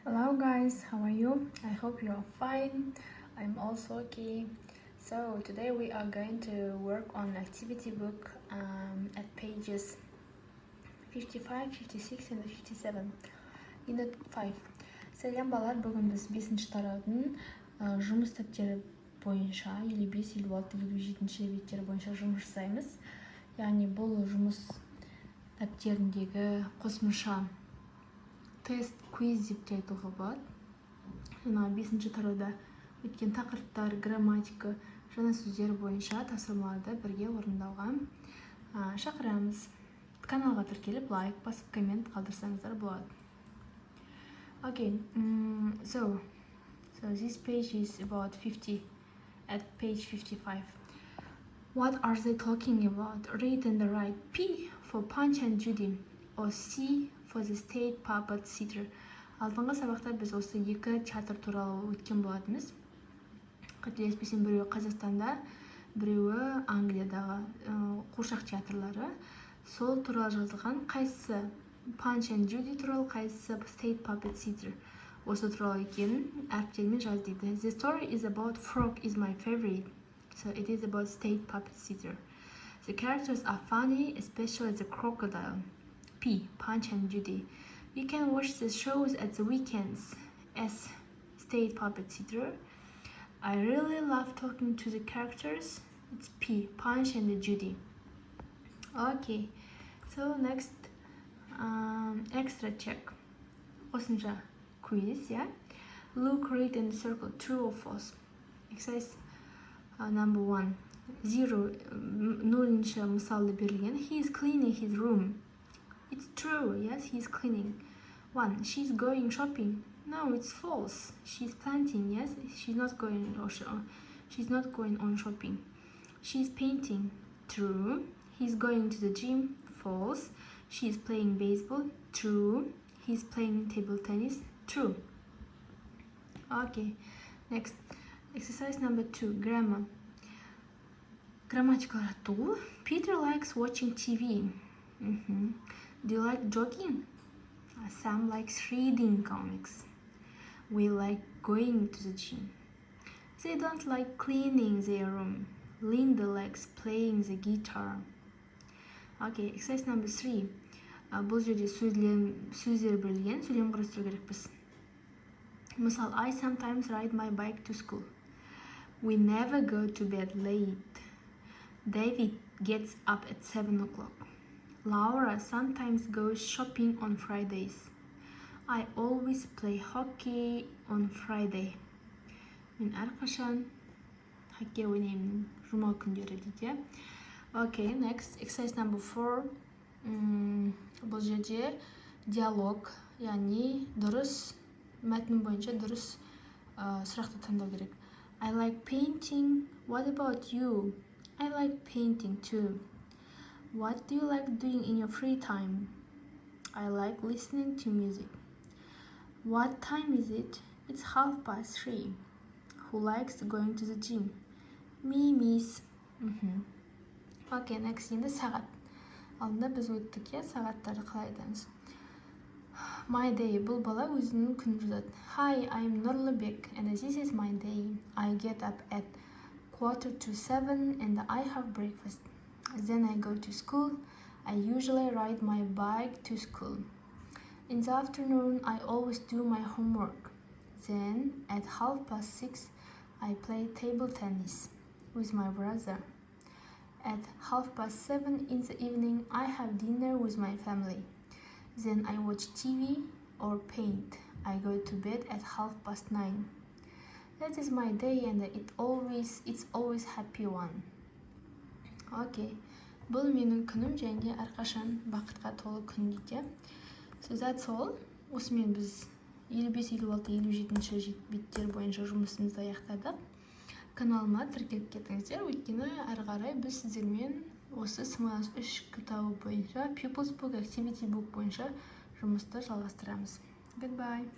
Hello guys, how are you? I hope you are fine. I'm also okay. So today we are going to work on activity book at pages 55, 56 and 57. Unit 5. Сәлем балалар, бүгін біз 5-ші тараудың жұмыс даптері бойынша 55, 56, 57 беттері бойынша жұмыс жасаймыз. Яғни бұл жұмыс даптеріндегі қосымша тест, квиз деп те айтуға болады. Жаңа 5-ші тарауда өткен тақырыптар, грамматика, жаңа сөздер бойынша тапсырмаларды бірге орындауға шақырамыз. Каналға тіркеліп, лайк басып, коммент қалдырсаңыздар болады. Okay, so this page is about 50 at page 55. What are they talking about? Read and write. P for Punch and Judy, or C for the state puppet theater. Алдыңғы сабақта біз осы екі театр туралы өткен болатынбыз. Қателеспесем, біреуі Қазақстанда, біреуі Англиядағы қуыршақ театрлары. Сол туралы жазылған, қайсысы Punch and Judy туралы, қайсысы state puppet theater. Осы туралы екенін әріптермен жаз дейді. The story is about frog is my favorite. So it is about state puppet theater. The characters are funny, especially the crocodile. P. Punch and Judy. You can watch the shows at the weekends. S. State puppet theater. I really love talking to the characters. It's P. Punch and Judy. Okay, so next extra check. Қосымша quiz, yeah? Look, read and circle true or false. Exercise number 1. 0. Нөлінші мысалды берілген. He is cleaning his room. It's true, yes, he's cleaning. 1. She's going shopping. No, it's false. She's planting, yes, she's not going on shopping. She's painting. True. He's going to the gym. False. She's playing baseball. True. He's playing table tennis. True. Okay, next. Exercise number 2. Grammar. Grammatical tool. Peter likes watching TV. Do you like jogging? Sam likes reading comics. We like going to the gym. They don't like cleaning their room. Linda likes playing the guitar. Okay, exercise number 3. Бұл жерде сөздер берілген, сөйлем құрастыру керекпіз. Мысал, I sometimes ride my bike to school. We never go to bed late. David gets up at 7 o'clock. Laura sometimes goes shopping on Fridays. I always play hockey on Friday. Мен әрқашан хоккей ойнаймын жұма күндері дейді. Okay, next, exercise number 4. Бұл жерде диалог, яғни дұрыс, мәтін бойынша дұрыс сұрақты таңдау керек. I like painting. What about you? I like painting too. What do you like doing in your free time? I like listening to music. What time is it? It's 3:30. Who likes going to the gym? Me, miss. Okay, next, енді сағат. Алдында біз өттік, сағаттарды қалай айтамыз. My day. Бұл бала өзінің күнін жазады. Hi, I'm Nurlubek, and this is my day. I get up at 6:45 and I have breakfast. Then I go to school. I usually ride my bike to school. In the afternoon, I always do my homework. Then, at 6:30, I play table tennis with my brother. At 7:30 in the evening, I have dinner with my family. Then I watch TV or paint. I go to bed at 9:30. That is my day and it's always happy one. Okay, бұл менің күнім және әрқашан бақытқа толы күн дейді. So that's all. Осымен біз 55, 56, 57 беттер бойынша жұмысымызды аяқтадық. Каналыма тіркеліп кетіңіздер, өйткені әрі қарай біз сіздермен осы 3 кітабы бойынша, Pupils Book, Activity Book бойынша жұмысты жалғастырамыз. Goodbye.